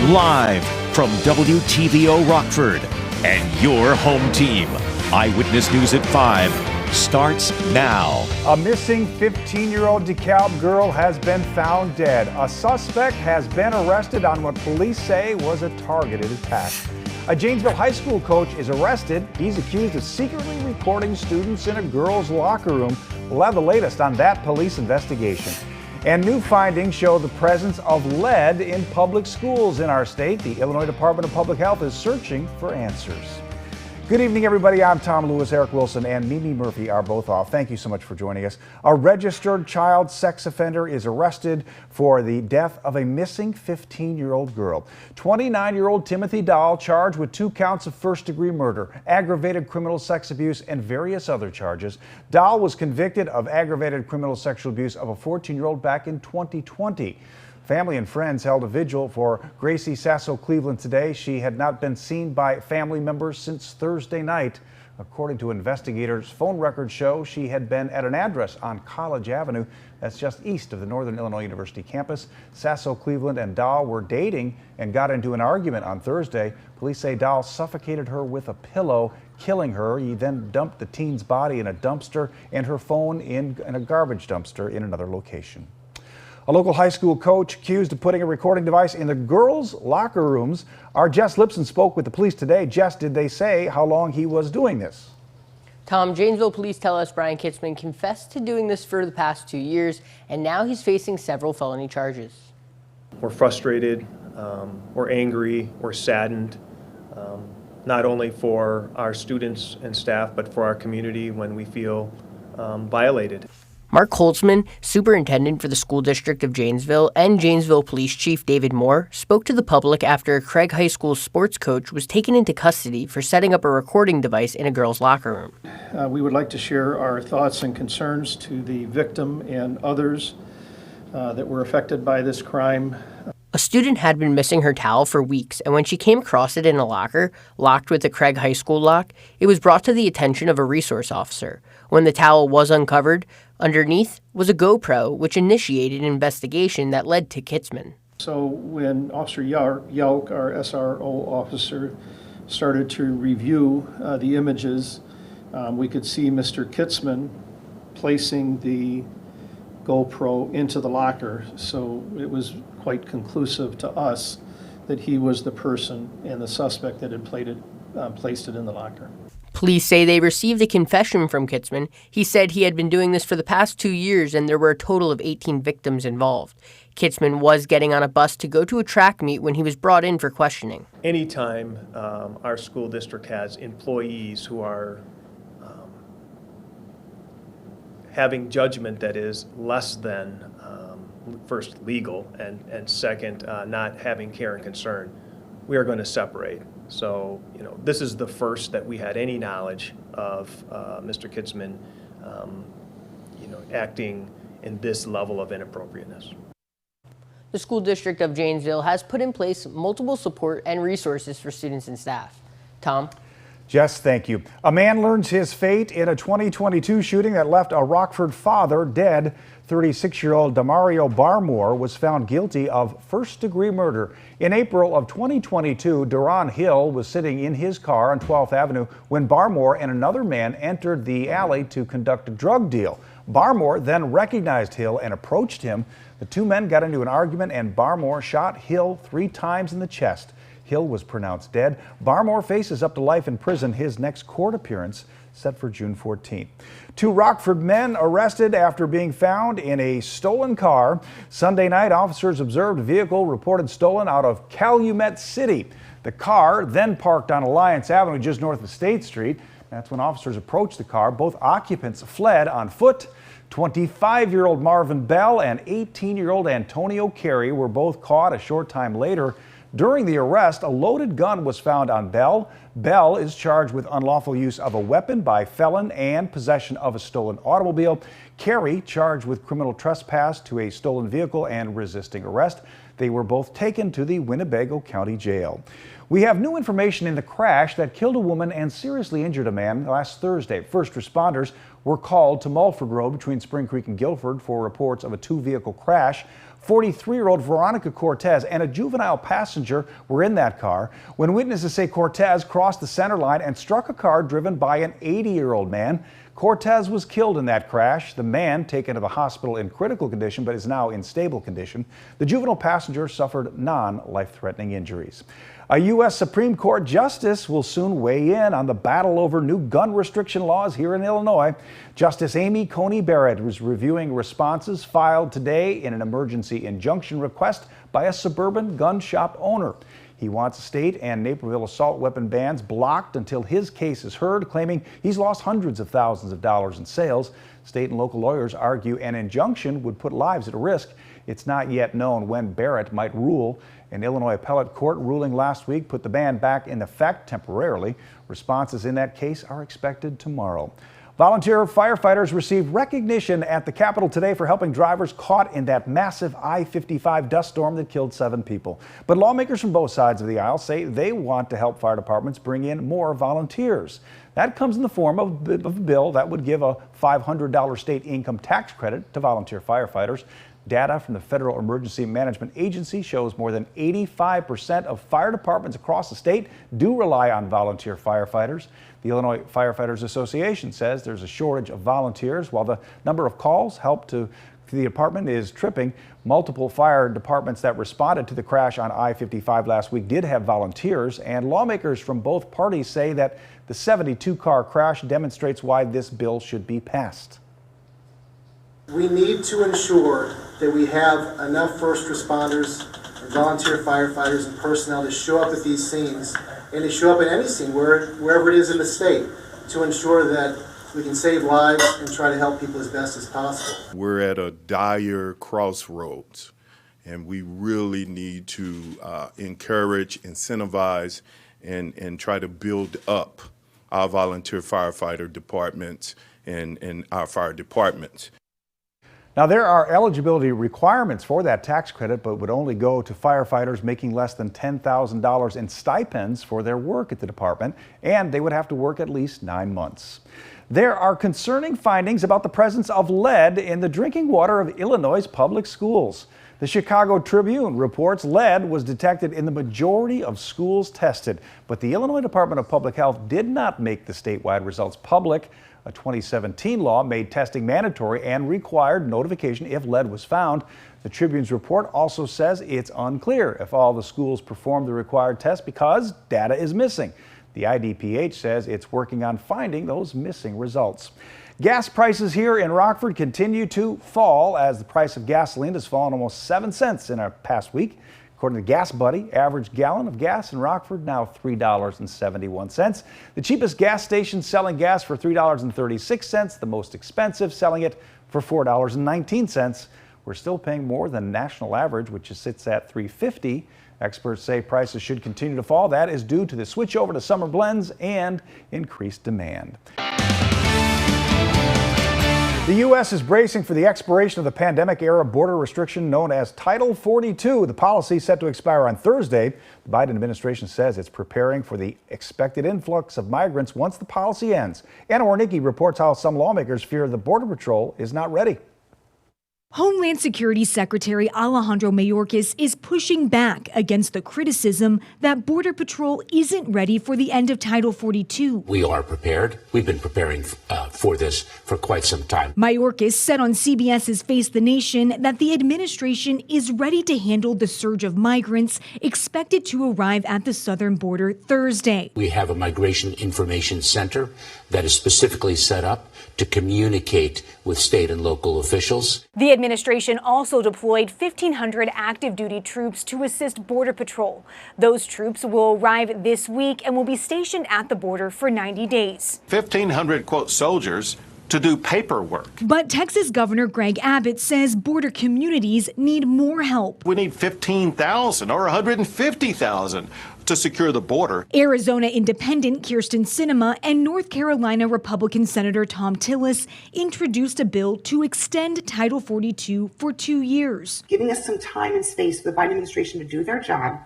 Live from WTVO Rockford and your home team. Eyewitness News at 5 starts now. A missing 15-year-old DeKalb girl has been found dead. A suspect has been arrested on what police say was a targeted attack. A Janesville high school coach is arrested. He's accused of secretly recording students in a girls' locker room. We'll have the latest on that police investigation. And new findings show the presence of lead in public schools in our state. The Illinois Department of Public Health is searching for answers. Good evening, everybody. I'm Tom Lewis. Eric Wilson and Mimi Murphy are both off. Thank you so much for joining us. A registered child sex offender is arrested for the death of a missing 15-year-old girl. 29-year-old Timothy Dahl charged with 2 counts of first-degree murder, aggravated criminal sex abuse, and various other charges. Dahl was convicted of aggravated criminal sexual abuse of a 14-year-old back in 2020. Family and friends held a vigil for Gracie, Sasso, Cleveland today. She had not been seen by family members since Thursday night. According to investigators, phone records show she had been at an address on College Avenue. That's just east of the Northern Illinois University campus. Sasso, Cleveland, and Dahl were dating and got into an argument on Thursday. Police say Dahl suffocated her with a pillow, killing her. He then dumped the teen's body in a dumpster and her phone in a garbage dumpster in another location. A local high school coach accused of putting a recording device in the girls' locker rooms. Our Jess Lipson spoke with the police today. Jess, did they say how long he was doing this? Tom, Janesville police tell us Brian Kitzman confessed to doing this for the past 2 years, and now he's facing several felony charges. We're frustrated, we're angry, we're saddened, not only for our students and staff, but for our community when we feel violated. Mark Holtzman, superintendent for the school district of Janesville, and Janesville Police Chief David Moore spoke to the public after a Craig High School sports coach was taken into custody for setting up a recording device in a girls' locker room. We would like to share our thoughts and concerns to the victim and others that were affected by this crime. A student had been missing her towel for weeks, and when she came across it in a locker, locked with the Craig High School lock, it was brought to the attention of a resource officer. When the towel was uncovered, underneath was a GoPro, which initiated an investigation that led to Kitzman. So when Officer Yauk, our SRO officer, started to review the images, we could see Mr. Kitzman placing the GoPro into the locker. So it was quite conclusive to us that he was the person and the suspect that had placed it in the locker. Police say they received a confession from Kitzman. He said he had been doing this for the past 2 years and there were a total of 18 victims involved. Kitzman was getting on a bus to go to a track meet when he was brought in for questioning. Anytime our school district has employees who are having judgment that is less than first legal and second not having care and concern, we are going to separate. So, this is the first that we had any knowledge of Mr. Kitzman, acting in this level of inappropriateness. The school district of Janesville has put in place multiple support and resources for students and staff. Tom? Jess, thank you. A man learns his fate in a 2022 shooting that left a Rockford father dead. 36-year-old Damario Barmore was found guilty of first-degree murder. In April of 2022, Deron Hill was sitting in his car on 12th Avenue when Barmore and another man entered the alley to conduct a drug deal. Barmore then recognized Hill and approached him. The two men got into an argument and Barmore shot Hill 3 times in the chest. Hill was pronounced dead. Barmore faces up to life in prison. His next court appearance set for June 14th. 2 Rockford men arrested after being found in a stolen car. Sunday night, officers observed a vehicle reported stolen out of Calumet City. The car then parked on Alliance Avenue just north of State Street. That's when officers approached the car. Both occupants fled on foot. 25-year-old Marvin Bell and 18-year-old Antonio Carey were both caught a short time later. During the arrest, a loaded gun was found on Bell. Bell is charged with unlawful use of a weapon by felon and possession of a stolen automobile. Carey charged with criminal trespass to a stolen vehicle and resisting arrest. They were both taken to the Winnebago County Jail. We have new information in the crash that killed a woman and seriously injured a man last Thursday. First responders were called to Mulford Road between Spring Creek and Guilford for reports of a 2-vehicle crash. 43-year-old Veronica Cortez and a juvenile passenger were in that car when witnesses say Cortez crossed the center line and struck a car driven by an 80-year-old man. Cortez was killed in that crash. The man taken to the hospital in critical condition but is now in stable condition. The juvenile passenger suffered non-life-threatening injuries. A U.S. Supreme Court justice will soon weigh in on the battle over new gun restriction laws here in Illinois. Justice Amy Coney Barrett was reviewing responses filed today in an emergency injunction request by a suburban gun shop owner. He wants state and Naperville assault weapon bans blocked until his case is heard, claiming he's lost hundreds of thousands of dollars in sales. State and local lawyers argue an injunction would put lives at risk. It's not yet known when Barrett might rule. An Illinois appellate court ruling last week put the ban back in effect temporarily. Responses in that case are expected tomorrow. Volunteer firefighters received recognition at the Capitol today for helping drivers caught in that massive I-55 dust storm that killed 7 people. But lawmakers from both sides of the aisle say they want to help fire departments bring in more volunteers. That comes in the form of a bill that would give a $500 state income tax credit to volunteer firefighters. Data from the Federal Emergency Management Agency shows more than 85% of fire departments across the state do rely on volunteer firefighters. The Illinois Firefighters Association says there's a shortage of volunteers, while the number of calls help to the department is tripping. Multiple fire departments that responded to the crash on I-55 last week did have volunteers, and lawmakers from both parties say that the 72-car crash demonstrates why this bill should be passed. We need to ensure that we have enough first responders and volunteer firefighters and personnel to show up at these scenes and to show up at any scene, wherever it is in the state, to ensure that we can save lives and try to help people as best as possible. We're at a dire crossroads, and we really need to encourage, incentivize, and try to build up our volunteer firefighter departments and our fire departments. Now, there are eligibility requirements for that tax credit, but would only go to firefighters making less than $10,000 in stipends for their work at the department, and they would have to work at least 9 months. There are concerning findings about the presence of lead in the drinking water of Illinois' public schools. The Chicago Tribune reports lead was detected in the majority of schools tested, but the Illinois Department of Public Health did not make the statewide results public. A 2017 law made testing mandatory and required notification if lead was found. The Tribune's report also says it's unclear if all the schools performed the required test because data is missing. The IDPH says it's working on finding those missing results. Gas prices here in Rockford continue to fall as the price of gasoline has fallen almost 7 cents in a past week. According to Gas Buddy, average gallon of gas in Rockford now $3.71. The cheapest gas station selling gas for $3.36, the most expensive selling it for $4.19. We're still paying more than national average, which sits at $3.50. Experts say prices should continue to fall. That is due to the switch over to summer blends and increased demand. The U.S. is bracing for the expiration of the pandemic-era border restriction known as Title 42. The policy is set to expire on Thursday. The Biden administration says it's preparing for the expected influx of migrants once the policy ends. Anna Warnicki reports how some lawmakers fear the Border Patrol is not ready. Homeland Security Secretary Alejandro Mayorkas is pushing back against the criticism that Border Patrol isn't ready for the end of Title 42. We are prepared. We've been preparing for this for quite some time. Mayorkas said on CBS's Face the Nation that the administration is ready to handle the surge of migrants expected to arrive at the southern border Thursday. We have a migration information center that is specifically set up to communicate with state and local officials. The administration also deployed 1,500 active duty troops to assist Border Patrol. Those troops will arrive this week and will be stationed at the border for 90 days. 1,500, quote, soldiers to do paperwork. But Texas Governor Greg Abbott says border communities need more help. We need 15,000 or 150,000 to secure the border. Arizona Independent Kyrsten Sinema and North Carolina Republican Senator Tom Tillis introduced a bill to extend Title 42 for 2 years. Giving us some time and space for the Biden administration to do their job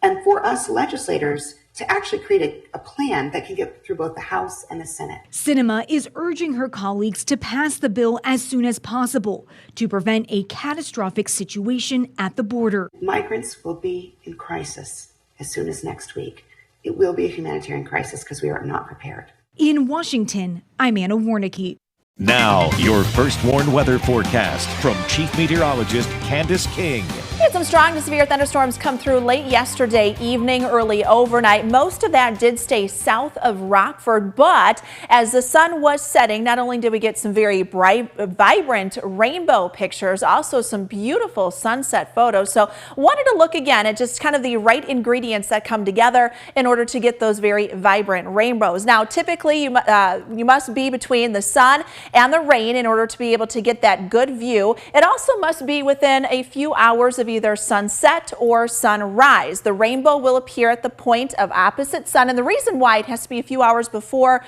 and for us legislators to actually create a plan that can get through both the House and the Senate. Sinema is urging her colleagues to pass the bill as soon as possible to prevent a catastrophic situation at the border. Migrants will be in crisis as soon as next week. It will be a humanitarian crisis because we are not prepared. In Washington, I'm Anna Warnicki. Now, your first warned weather forecast from Chief Meteorologist Candace King. We had some strong to severe thunderstorms come through late yesterday evening, early overnight. Most of that did stay south of Rockford, but as the sun was setting, not only did we get some very bright, vibrant rainbow pictures, also some beautiful sunset photos. So wanted to look again at just kind of the right ingredients that come together in order to get those very vibrant rainbows. Now, typically you must be between the sun and the rain in order to be able to get that good view. It also must be within a few hours of either sunset or sunrise. The rainbow will appear at the point of opposite sun, and the reason why it has to be a few hours before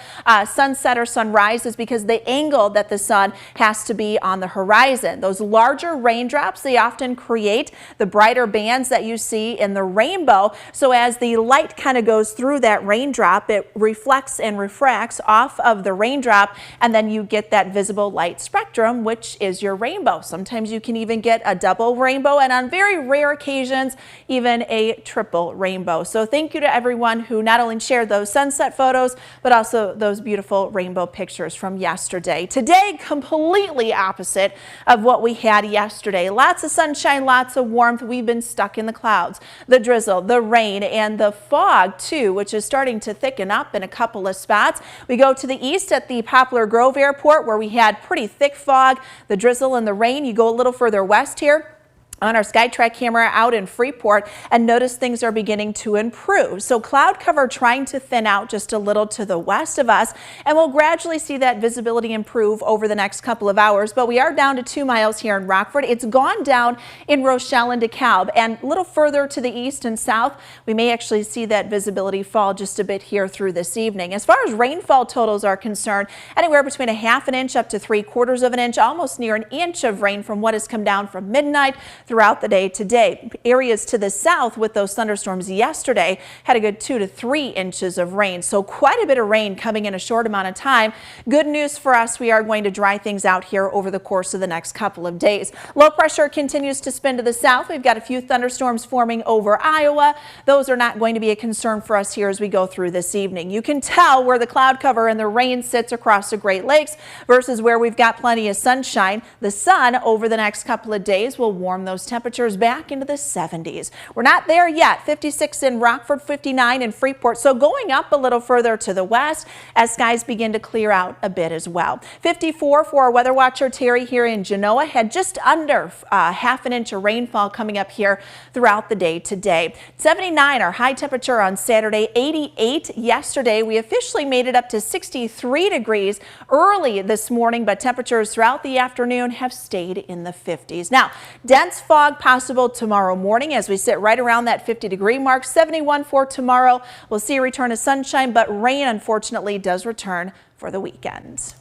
sunset or sunrise is because the angle that the sun has to be on the horizon. Those larger raindrops, they often create the brighter bands that you see in the rainbow. So as the light kind of goes through that raindrop, it reflects and refracts off of the raindrop, and then you get that visible light spectrum, which is your rainbow. Sometimes you can even get a double rainbow, and on very rare occasions, even a triple rainbow. So thank you to everyone who not only shared those sunset photos, but also those beautiful rainbow pictures from yesterday. Today, completely opposite of what we had yesterday. Lots of sunshine, lots of warmth. We've been stuck in the clouds, the drizzle, the rain, and the fog too, which is starting to thicken up in a couple of spots. We go to the east at the Poplar Grove Airport, where we had pretty thick fog, the drizzle and the rain. You go a little further west here on our SkyTrack camera out in Freeport and notice things are beginning to improve. So cloud cover trying to thin out just a little to the west of us, and we'll gradually see that visibility improve over the next couple of hours. But we are down to 2 miles here in Rockford. It's gone down in Rochelle and DeKalb, and a little further to the east and south, we may actually see that visibility fall just a bit here through this evening. As far as rainfall totals are concerned, anywhere between a half an inch up to 3/4 of an inch, almost near an inch of rain from what has come down from midnight throughout the day today. Areas to the south with those thunderstorms yesterday had a good 2 to 3 inches of rain. So quite a bit of rain coming in a short amount of time. Good news for us, we are going to dry things out here over the course of the next couple of days. Low pressure continues to spin to the south. We've got a few thunderstorms forming over Iowa. Those are not going to be a concern for us here as we go through this evening. You can tell where the cloud cover and the rain sits across the Great Lakes versus where we've got plenty of sunshine. The sun over the next couple of days will warm those temperatures back into the 70s. We're not there yet. 56 in Rockford, 59 in Freeport. So going up a little further to the west as skies begin to clear out a bit as well. 54 for our weather watcher Terry here in Genoa. Had just under half an inch of rainfall coming up here throughout the day today. 79 our high temperature on Saturday. 88 yesterday. We officially made it up to 63 degrees early this morning, but temperatures throughout the afternoon have stayed in the 50s. Now, dense fog possible tomorrow morning as we sit right around that 50-degree mark. 71 for tomorrow. We'll see a return of sunshine, but rain unfortunately does return for the weekend.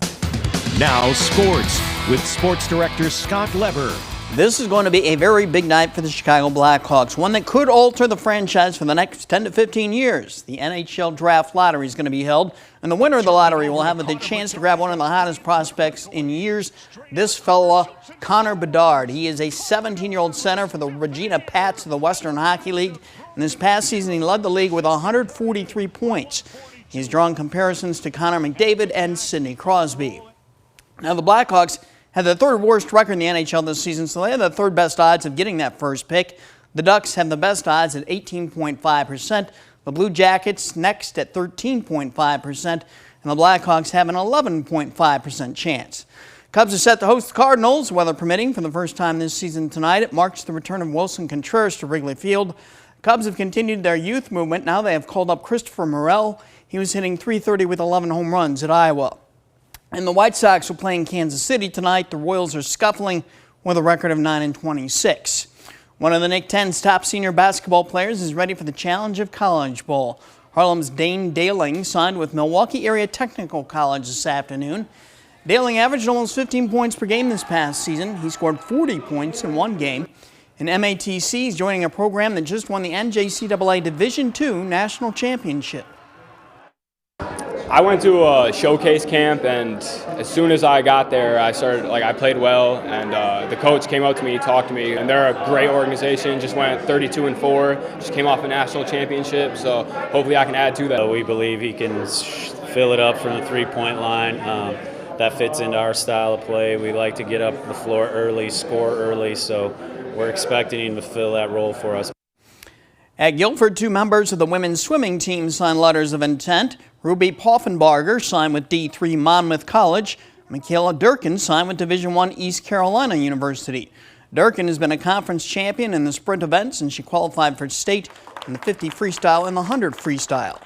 Now sports with sports director Scott Leber. This is going to be a very big night for the Chicago Blackhawks, one that could alter the franchise for the next 10 to 15 years. The NHL Draft Lottery is going to be held, and the winner of the lottery will have the chance to grab one of the hottest prospects in years, this fella, Connor Bedard. He is a 17-year-old center for the Regina Pats of the Western Hockey League, and this past season he led the league with 143 points. He's drawn comparisons to Connor McDavid and Sidney Crosby. Now the Blackhawks had the third worst record in the NHL this season, so they have the third best odds of getting that first pick. The Ducks have the best odds at 18.5%. The Blue Jackets next at 13.5%, and the Blackhawks have an 11.5% chance. Cubs are set to host the Cardinals, weather permitting, for the first time this season tonight. It marks the return of Wilson Contreras to Wrigley Field. Cubs have continued their youth movement. Now they have called up Christopher Morel. He was hitting .330 with 11 home runs at Iowa. And the White Sox will play in Kansas City tonight. The Royals are scuffling with a record of 9-26. One of the Nick 10's top senior basketball players is ready for the challenge of College Bowl. Harlem's Dane Daling signed with Milwaukee Area Technical College this afternoon. Daling averaged almost 15 points per game this past season. He scored 40 points in one game. And MATC is joining a program that just won the NJCAA Division II National Championship. I went to a showcase camp, and as soon as I got there, I played well, and the coach came up to me, talked to me, and they're a great organization. Just went 32-4, just came off a national championship, so hopefully I can add to that. We believe he can fill it up from the three-point line. That fits into our style of play. We like to get up the floor early, score early, so we're expecting him to fill that role for us. At Guilford, 2 members of the women's swimming team signed letters of intent. Ruby Poffenbarger signed with D3 Monmouth College. Michaela Durkin signed with Division I East Carolina University. Durkin has been a conference champion in the sprint events, and she qualified for state in the 50 freestyle and the 100 freestyle.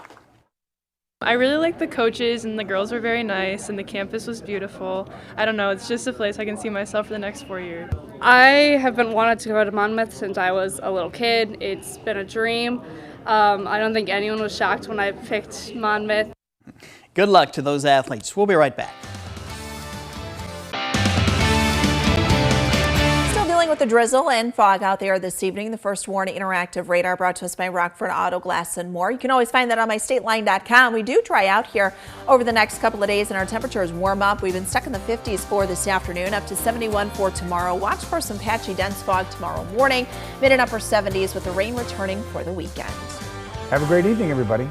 I really like the coaches, and the girls were very nice, and the campus was beautiful. I don't know, it's just a place I can see myself for the next 4 years. I have been wanted to go to Monmouth since I was a little kid. It's been a dream. I don't think anyone was shocked when I picked Monmouth. Good luck to those athletes. We'll be right back. Dealing with the drizzle and fog out there this evening. The First Warn Interactive Radar brought to us by Rockford Auto Glass and more. You can always find that on mystateline.com. We do dry out here over the next couple of days, and our temperatures warm up. We've been stuck in the 50s for this afternoon, up to 71 for tomorrow. Watch for some patchy dense fog tomorrow morning. Mid and upper 70s with the rain returning for the weekend. Have a great evening, everybody.